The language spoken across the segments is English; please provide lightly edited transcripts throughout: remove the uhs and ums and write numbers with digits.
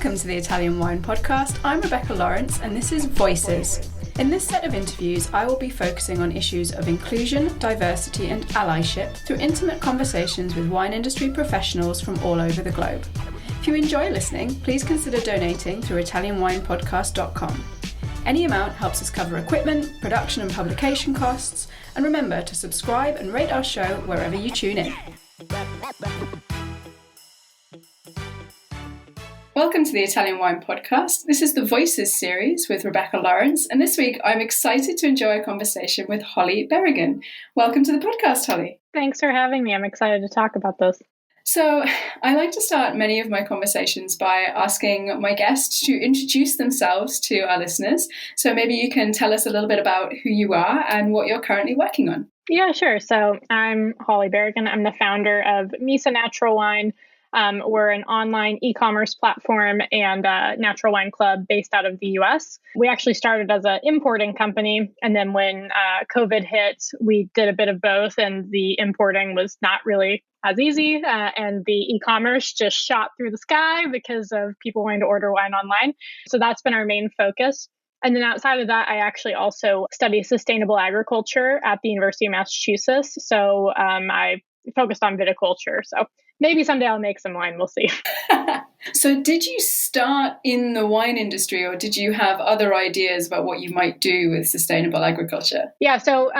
Welcome to the Italian Wine Podcast. I'm Rebecca Lawrence and this is Voices. In this set of interviews, I will be focusing on issues of inclusion, diversity and allyship through intimate conversations with wine industry professionals from all over the globe. If you enjoy listening, please consider donating through ItalianWinePodcast.com. Any amount helps us cover equipment, production and publication costs, and remember to subscribe and rate our show wherever you tune in. Welcome to the Italian Wine Podcast. This is the Voices series with Rebecca Lawrence, and this week I'm excited to enjoy a conversation with Holly Berigan. Welcome to the podcast, Holly. Thanks for having me. I'm excited to talk about this. So, I like to start many of my conversations by asking my guests to introduce themselves to our listeners. So maybe you can tell us a little bit about who you are and what you're currently working on. Yeah, sure. So I'm Holly Berigan. I'm the founder of MYSA Natural Wine. We're an online e-commerce platform and a natural wine club based out of the US. We actually started as an importing company. And then when COVID hit, we did a bit of both. And the importing was not really as easy. And the e-commerce just shot through the sky because of people wanting to order wine online. So that's been our main focus. And then outside of that, I actually also study sustainable agriculture at the University of Massachusetts. So I focused on viticulture. So maybe someday I'll make some wine. We'll see. So did you start in the wine industry or did you have other ideas about what you might do with sustainable agriculture? Yeah, so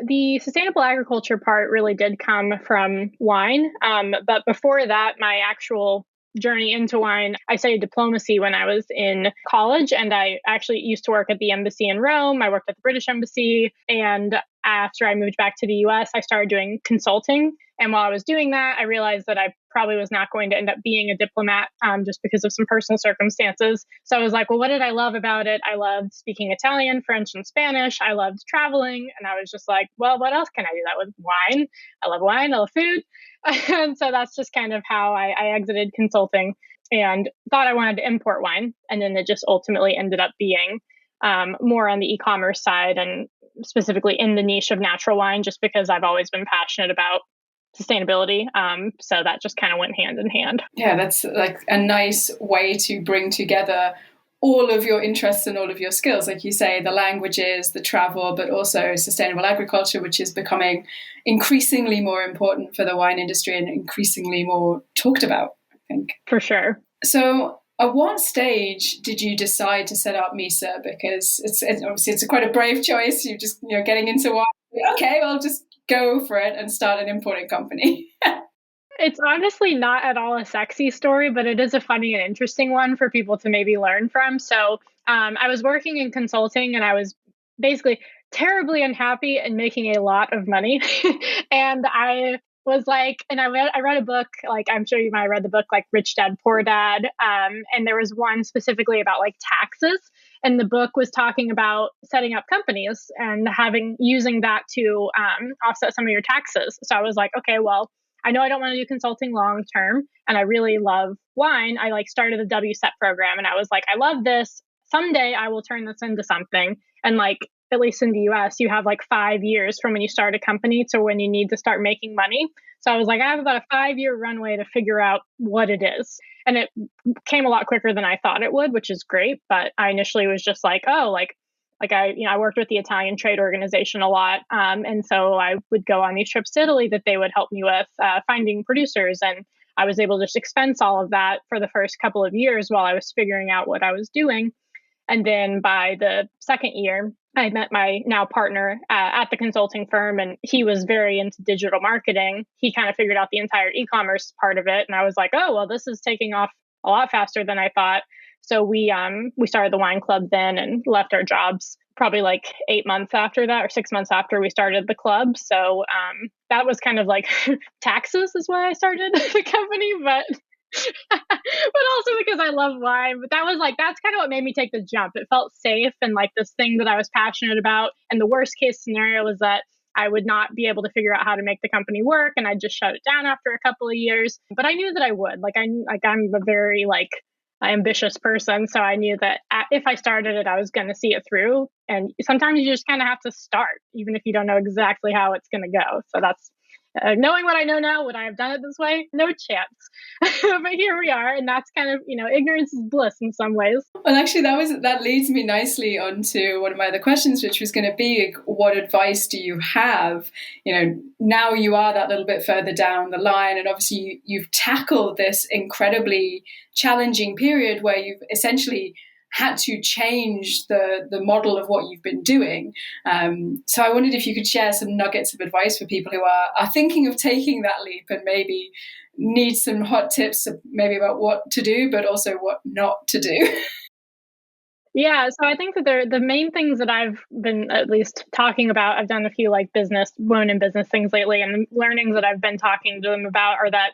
the sustainable agriculture part really did come from wine. But before that, my actual journey into wine, I studied diplomacy when I was in college, and I actually used to work at the embassy in Rome. I worked at the British embassy, and after I moved back to the US, I started doing consulting. And while I was doing that, I realized that I probably was not going to end up being a diplomat just because of some personal circumstances. So I was like, well, what did I love about it? I loved speaking Italian, French, and Spanish. I loved traveling. And I was just like, well, what else can I do that with? Wine. I love wine. I love food. And so that's just kind of how I exited consulting and thought I wanted to import wine. And then it just ultimately ended up being more on the e-commerce side and specifically in the niche of natural wine, just because I've always been passionate about sustainability. So that just kind of went hand in hand. Yeah, that's like a nice way to bring together all of your interests and all of your skills. Like you say, the languages, the travel, but also sustainable agriculture, which is becoming increasingly more important for the wine industry and increasingly more talked about, I think. For sure. So at what stage did you decide to set up MYSA? Because it's obviously quite a brave choice. You're getting into wine. Okay, well, just go for it and start an importing company. It's honestly not at all a sexy story, but it is a funny and interesting one for people to maybe learn from. So I was working in consulting and I was basically terribly unhappy and making a lot of money. And I was like, and I read a book, like I'm sure you might have read the book, like Rich Dad, Poor Dad. And there was one specifically about like taxes. And the book was talking about setting up companies and using that to offset some of your taxes. So I was like, okay, well, I know I don't want to do consulting long term, and I really love wine. I started the WSET program, and I was like, I love this. Someday I will turn this into something. And at least in the US, you have 5 years from when you start a company to when you need to start making money. So I was like, I have about a 5-year runway to figure out what it is. And it came a lot quicker than I thought it would, which is great. But I initially was just like, I worked with the Italian trade organization a lot. And so I would go on these trips to Italy that they would help me with finding producers. And I was able to just expense all of that for the first couple of years while I was figuring out what I was doing. And then by the second year, I met my now partner at the consulting firm, and he was very into digital marketing. He kind of figured out the entire e-commerce part of it. And I was like, oh, well, this is taking off a lot faster than I thought. So we started the wine club then and left our jobs probably 8 months after that, or 6 months after we started the club. So that was kind of taxes is why I started the company, but also because I love wine. But that was that's kind of what made me take the jump. It felt safe and this thing that I was passionate about. And the worst case scenario was that I would not be able to figure out how to make the company work, and I'd just shut it down after a couple of years. But I knew that I would. I'm a very ambitious person, so I knew that if I started it, I was going to see it through. And sometimes you just kind of have to start, even if you don't know exactly how it's going to go. So that's Knowing what I know now, would I have done it this way? No chance. But here we are, and that's kind of, ignorance is bliss in some ways. Well, actually, that leads me nicely onto one of my other questions, which was going to be, what advice do you have? Now you are that little bit further down the line, and obviously you've tackled this incredibly challenging period where you've essentially had to change the model of what you've been doing. So I wondered if you could share some nuggets of advice for people who are thinking of taking that leap and maybe need some hot tips maybe about what to do, but also what not to do. Yeah, so I think that the main things that I've been at least talking about, I've done a few like women in business things lately, and the learnings that I've been talking to them about are that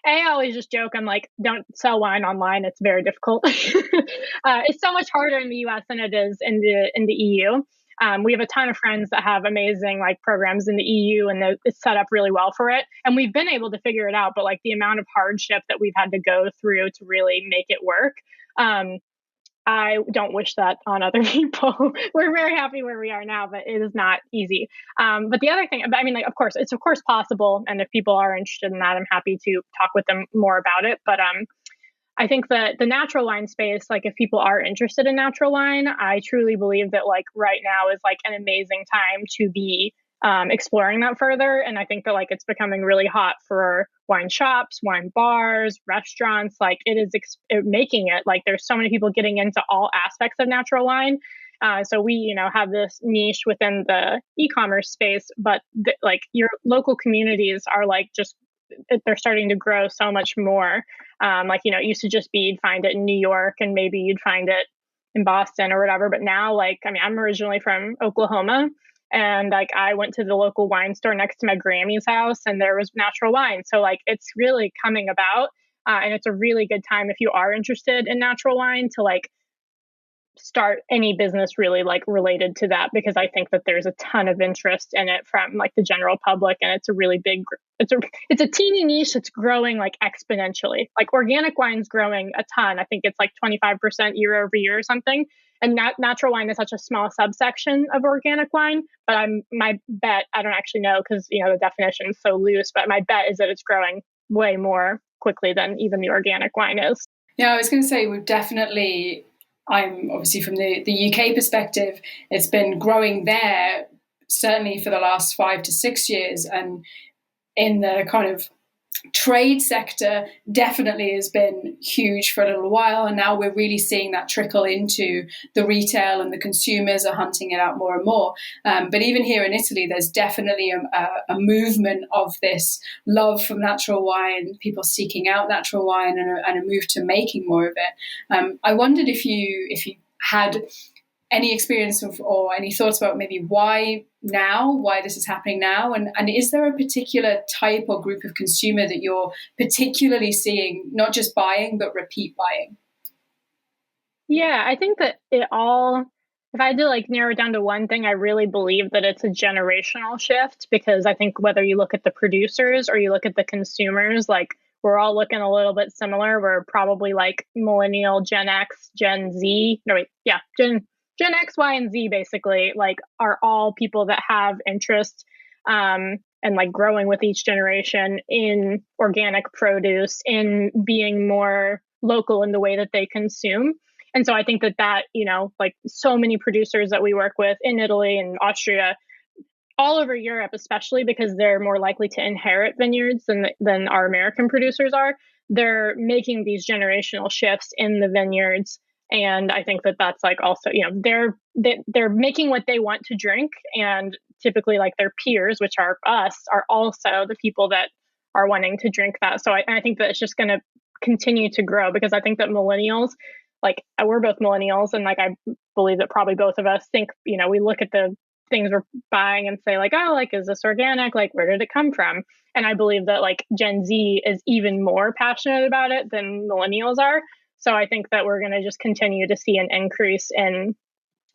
I always just joke, I'm like, don't sell wine online. It's very difficult. It's so much harder in the US than it is in the EU. We have a ton of friends that have amazing like programs in the EU, and it's set up really well for it. And we've been able to figure it out, but like the amount of hardship that we've had to go through to really make it work, I don't wish that on other people. We're very happy where we are now, but it is not easy. But the other thing, I mean, like, it's of course possible. And if people are interested in that, I'm happy to talk with them more about it. But I think that the natural wine space, like if people are interested in natural wine, I truly believe that like right now is like an amazing time to be exploring that further. And I think that like it's becoming really hot for wine shops, wine bars, restaurants. Like it is making it like there's so many people getting into all aspects of natural wine. So we, have this niche within the e-commerce space, but like your local communities are like just they're starting to grow so much more. Like, it used to just be you'd find it in New York and maybe you'd find it in Boston or whatever. But now, like, I mean, I'm originally from Oklahoma. And like I went to the local wine store next to my Grammy's house and there was natural wine. So like it's really coming about. And it's a really good time if you are interested in natural wine to like start any business really like related to that, because I think that there's a ton of interest in it from like the general public, and it's a really big it's a teeny niche that's growing like exponentially. Like organic wine's growing a ton. I think it's like 25% year over year or something. And natural wine is such a small subsection of organic wine, but my bet, I don't actually know because the definition is so loose, but my bet is that it's growing way more quickly than even the organic wine is. Yeah, I was going to say I'm obviously from the UK perspective, it's been growing there certainly for the last 5 to 6 years, and in the kind of trade sector definitely has been huge for a little while, and now we're really seeing that trickle into the retail, and the consumers are hunting it out more and more. But even here in Italy, there's definitely a movement of this love for natural wine, people seeking out natural wine, and a move to making more of it. I wondered if you had any experience or any thoughts about maybe why this is happening now, and is there a particular type or group of consumer that you're particularly seeing not just buying but repeat buying? Yeah, I think that if I had to like narrow it down to one thing, I really believe that it's a generational shift, because I think whether you look at the producers or you look at the consumers, like we're all looking a little bit similar. We're probably like millennial, Gen X, Gen Z. No, wait, yeah, Gen X, Y, and Z basically like are all people that have interest and like growing with each generation in organic produce, in being more local in the way that they consume. And so I think that, like so many producers that we work with in Italy and Austria, all over Europe, especially because they're more likely to inherit vineyards than our American producers are, they're making these generational shifts in the vineyards. And I think that that's like also, they're making what they want to drink. And typically like their peers, which are us, are also the people that are wanting to drink that. So I think that it's just going to continue to grow, because I think that millennials, like we're both millennials, and like I believe that probably both of us think, we look at the things we're buying and say like, oh, like, is this organic? Like, where did it come from? And I believe that like Gen Z is even more passionate about it than millennials are. So I think that we're going to just continue to see an increase in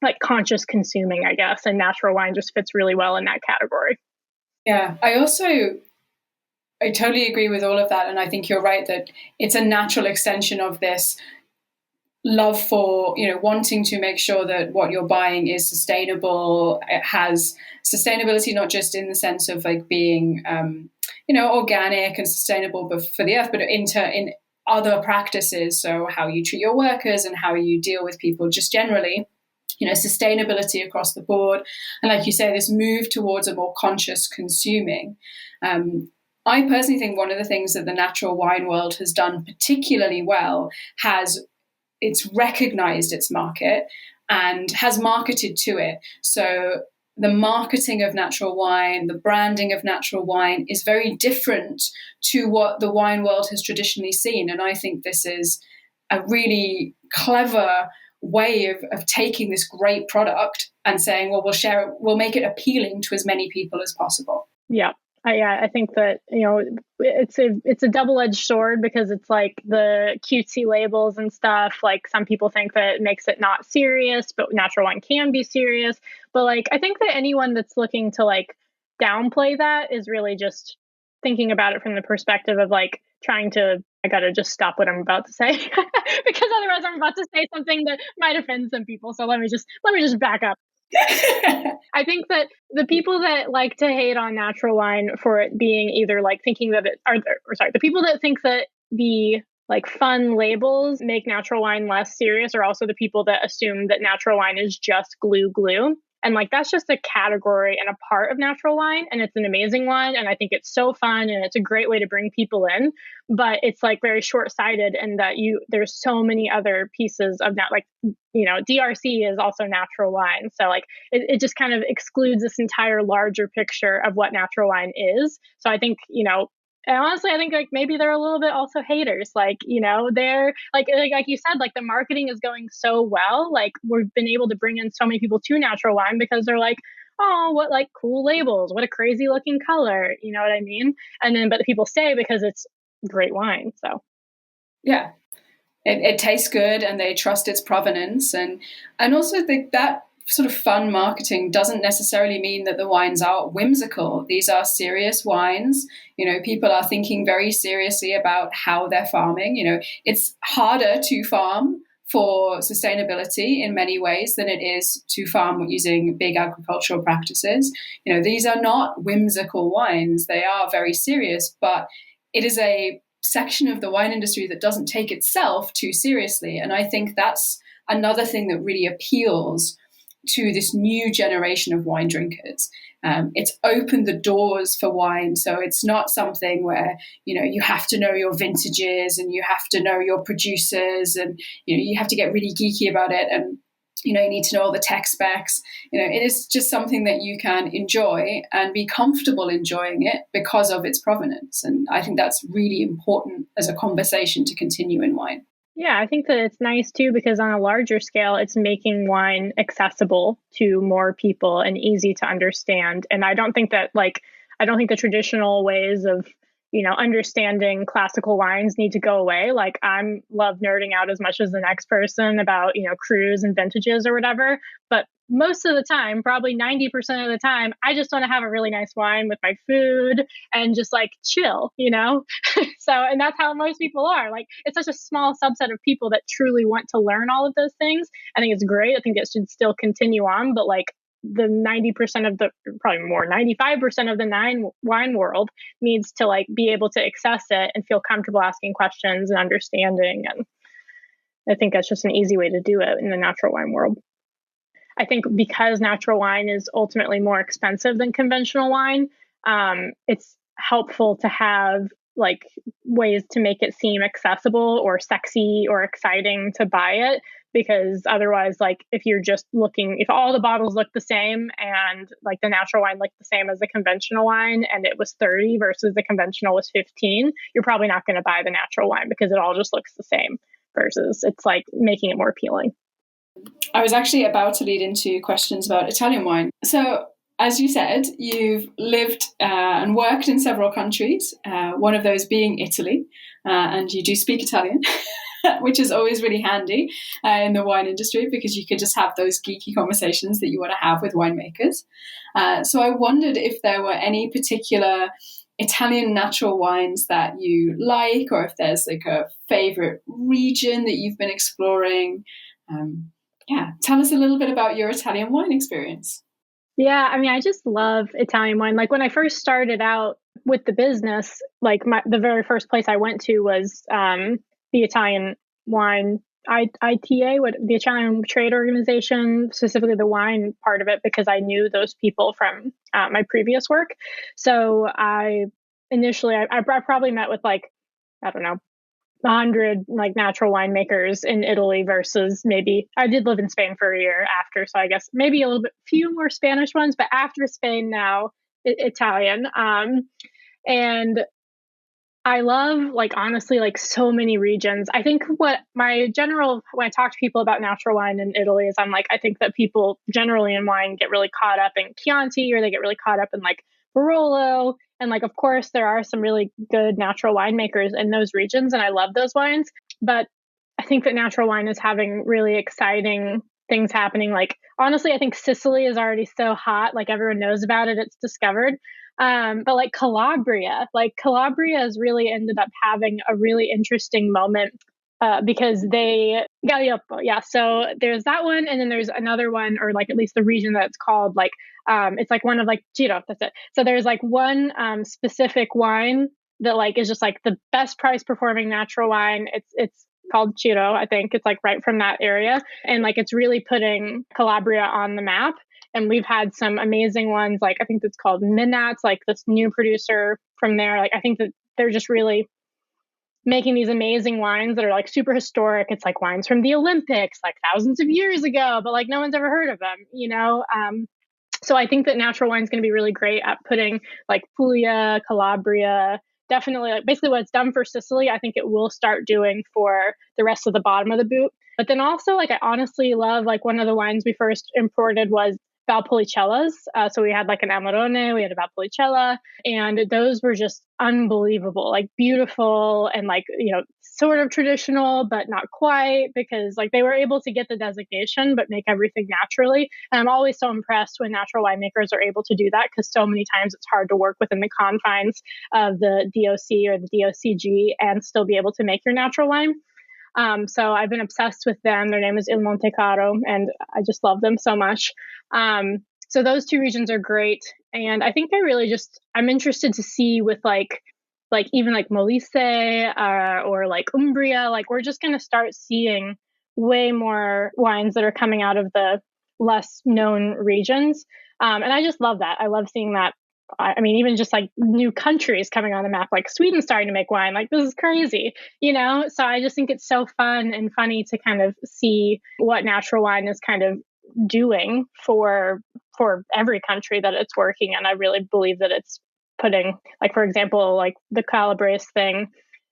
like conscious consuming, I guess, and natural wine just fits really well in that category. Yeah, I totally agree with all of that. And I think you're right that it's a natural extension of this love for, wanting to make sure that what you're buying is sustainable. It has sustainability, not just in the sense of like being, organic and sustainable but for the earth, but in other practices. So how you treat your workers and how you deal with people just generally, sustainability across the board. And like you say, this move towards a more conscious consuming. I personally think one of the things that the natural wine world has done particularly well it's recognized its market and has marketed to it. So the marketing of natural wine, the branding of natural wine is very different to what the wine world has traditionally seen. And I think this is a really clever way of taking this great product and saying, well, we'll share it, we'll make it appealing to as many people as possible. Yeah. I think that, it's a double-edged sword, because it's like the cutesy labels and stuff. Like, some people think that it makes it not serious, but natural wine can be serious. But like, I think that anyone that's looking to like downplay that is really just thinking about it from the perspective of like I gotta just stop what I'm about to say because otherwise I'm about to say something that might offend some people. So let me just back up. I think that the people that like to hate on natural wine for it being either like thinking that the people that think that the like fun labels make natural wine less serious are also the people that assume that natural wine is just glue. And like, that's just a category and a part of natural wine. And it's an amazing one. And I think it's so fun and it's a great way to bring people in. But it's like very short-sighted, and that there's so many other pieces of that, like, DRC is also natural wine. So like, it just kind of excludes this entire larger picture of what natural wine is. So I think, and honestly, I think like maybe they're a little bit also haters. Like, they're like you said, like the marketing is going so well. Like, we've been able to bring in so many people to natural wine because they're like, oh, what like cool labels, what a crazy looking color. You know what I mean? And then, but the people stay because it's great wine. So yeah, it tastes good and they trust its provenance. And also that sort of fun marketing doesn't necessarily mean that the wines are whimsical. These are serious wines. People are thinking very seriously about how they're farming. It's harder to farm for sustainability in many ways than it is to farm using big agricultural practices. These are not whimsical wines. They are very serious, but it is a section of the wine industry that doesn't take itself too seriously. And I think that's another thing that really appeals to this new generation of wine drinkers. It's opened the doors for wine. So it's not something where, you have to know your vintages and you have to know your producers and, you have to get really geeky about it. And, you need to know all the tech specs. It is just something that you can enjoy and be comfortable enjoying it because of its provenance. And I think that's really important as a conversation to continue in wine. Yeah, I think that it's nice too, because on a larger scale, it's making wine accessible to more people and easy to understand. And I don't think the traditional ways of, understanding classical wines need to go away. Like, I love nerding out as much as the next person about, crus and vintages or whatever. But most of the time, probably 90% of the time, I just want to have a really nice wine with my food and just like chill, So, and that's how most people are. Like, it's such a small subset of people that truly want to learn all of those things. I think it's great. I think it should still continue on, but like, the 90% of probably more, 95% of the wine world needs to like be able to access it and feel comfortable asking questions and understanding. And I think that's just an easy way to do it in the natural wine world. I think because natural wine is ultimately more expensive than conventional wine, it's helpful to have like ways to make it seem accessible or sexy or exciting to buy it. Because otherwise, like, if all the bottles look the same and like the natural wine looked the same as the conventional wine and it was 30 versus the conventional was 15, you're probably not going to buy the natural wine because it all just looks the same, versus it's like making it more appealing. I was actually about to lead into questions about Italian wine. So, as you said, you've lived and worked in several countries, one of those being Italy, and you do speak Italian. Which is always really handy in the wine industry, because you could just have those geeky conversations that you want to have with winemakers. So I wondered if there were any particular Italian natural wines that you like, or if there's like a favorite region that you've been exploring. Tell us a little bit about your Italian wine experience. Yeah, I mean, I just love Italian wine. Like when I first started out with the business, like the very first place I went to was the Italian wine ITA, what the Italian trade organization, specifically the wine part of it, because I knew those people from my previous work. So initially I probably met with like, I don't know, 100 like natural winemakers in Italy versus maybe I did live in Spain for a year after, so I guess maybe a little bit few more Spanish ones, but after Spain now Italian. And I love, like, honestly, like so many regions. I think when I talk to people about natural wine in Italy is I'm like, I think that people generally in wine get really caught up in Chianti, or they get really caught up in like Barolo. And like, of course, there are some really good natural winemakers in those regions, and I love those wines. But I think that natural wine is having really exciting things happening. Like, honestly, I think Sicily is already so hot. Like, everyone knows about it. It's discovered. But like Calabria has really ended up having a really interesting moment because Galliopo, yeah. So there's that one, and then there's another one, or like at least the region that's called like it's like one of like Giro. That's it. So there's like one specific wine that like is just like the best price performing natural wine. It's called Ciro, I think. It's like right from that area, and like it's really putting Calabria on the map. And we've had some amazing ones, like I think it's called Minats, like this new producer from there. Like I think that they're just really making these amazing wines that are like super historic. It's like wines from the Olympics, like thousands of years ago, but like no one's ever heard of them, you know? So I think that natural wine is going to be really great at putting like Puglia, Calabria, definitely like basically what it's done for Sicily, I think it will start doing for the rest of the bottom of the boot. But then also, like, I honestly love, like, one of the wines we first imported was Valpolicella's. So we had like an Amarone, we had a Valpolicella, and those were just unbelievable, like beautiful and like, you know, sort of traditional, but not quite, because like they were able to get the designation, but make everything naturally. And I'm always so impressed when natural winemakers are able to do that, because so many times it's hard to work within the confines of the DOC or the DOCG and still be able to make your natural wine. So I've been obsessed with them. Their name is Il Monte Caro, and I just love them so much. So those two regions are great. And I think I'm interested to see with like even like Molise or like Umbria, like we're just going to start seeing way more wines that are coming out of the less known regions. And I just love that. I love seeing that. I mean, even just like new countries coming on the map, like Sweden starting to make wine, like this is crazy, you know? So I just think it's so fun and funny to kind of see what natural wine is kind of doing for every country that it's working. And I really believe that it's putting, like, for example, like the Calabrese thing,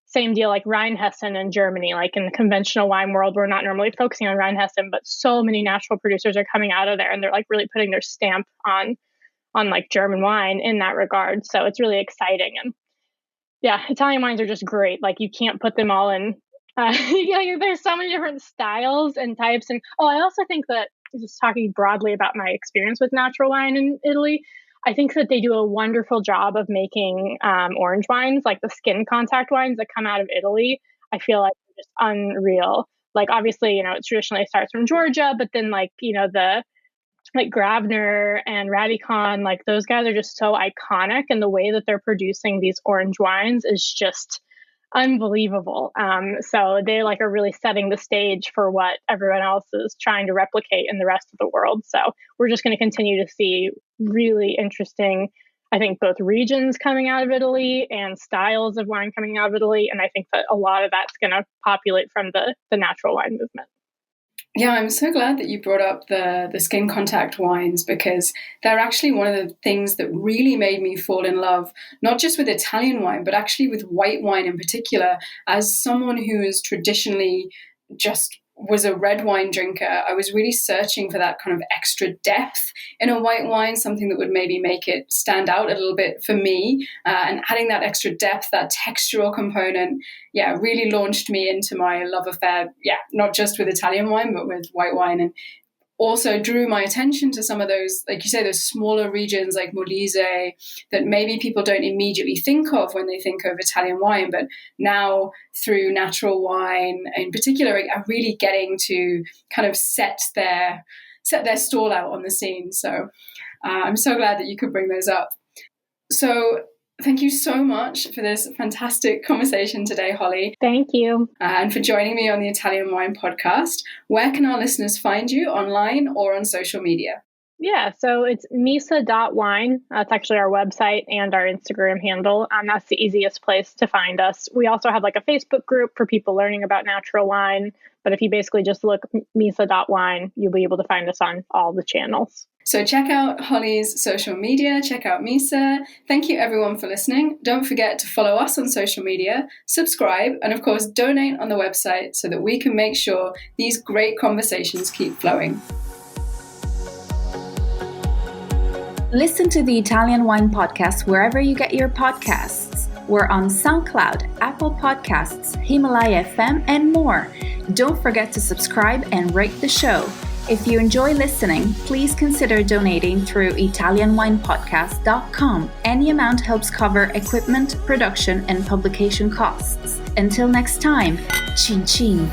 same deal, like Rheinhessen in Germany, like in the conventional wine world, we're not normally focusing on Rheinhessen, but so many natural producers are coming out of there and they're like really putting their stamp on like German wine in that regard. So it's really exciting. And yeah, Italian wines are just great. Like you can't put them all in. There's so many different styles and types. And I also think that, just talking broadly about my experience with natural wine in Italy, I think that they do a wonderful job of making orange wines, like the skin contact wines that come out of Italy. I feel like they're just unreal. Like obviously, you know, it traditionally starts from Georgia, but then like, you know, the like Grabner and Radicon, like those guys are just so iconic, and the way that they're producing these orange wines is just unbelievable. So they like are really setting the stage for what everyone else is trying to replicate in the rest of the world. So we're just going to continue to see really interesting, I think, both regions coming out of Italy and styles of wine coming out of Italy. And I think that a lot of that's going to populate from the natural wine movement. Yeah, I'm so glad that you brought up the skin contact wines, because they're actually one of the things that really made me fall in love, not just with Italian wine, but actually with white wine in particular. As someone who is traditionally just was a red wine drinker, I was really searching for that kind of extra depth in a white wine, something that would maybe make it stand out a little bit for me. And adding that extra depth, that textural component, really launched me into my love affair, not just with Italian wine, but with white wine. And also drew my attention to some of those, like you say, those smaller regions like Molise that maybe people don't immediately think of when they think of Italian wine, but now through natural wine in particular are really getting to kind of set their stall out on the scene. So I'm so glad that you could bring those up. So thank you so much for this fantastic conversation today, Holly. Thank you. And for joining me on the Italian Wine Podcast. Where can our listeners find you, online or on social media? Yeah, so it's MYSA.wine. That's actually our website and our Instagram handle. That's the easiest place to find us. We also have like a Facebook group for people learning about natural wine. But if you basically just look MYSA.wine, you'll be able to find us on all the channels. So check out Holly's social media, check out MYSA. Thank you everyone for listening. Don't forget to follow us on social media, subscribe, and of course donate on the website so that we can make sure these great conversations keep flowing. Listen to the Italian Wine Podcast wherever you get your podcasts. We're on SoundCloud, Apple Podcasts, Himalaya FM, and more. Don't forget to subscribe and rate the show. If you enjoy listening, please consider donating through ItalianWinePodcast.com. Any amount helps cover equipment, production, and publication costs. Until next time, Cin Cin.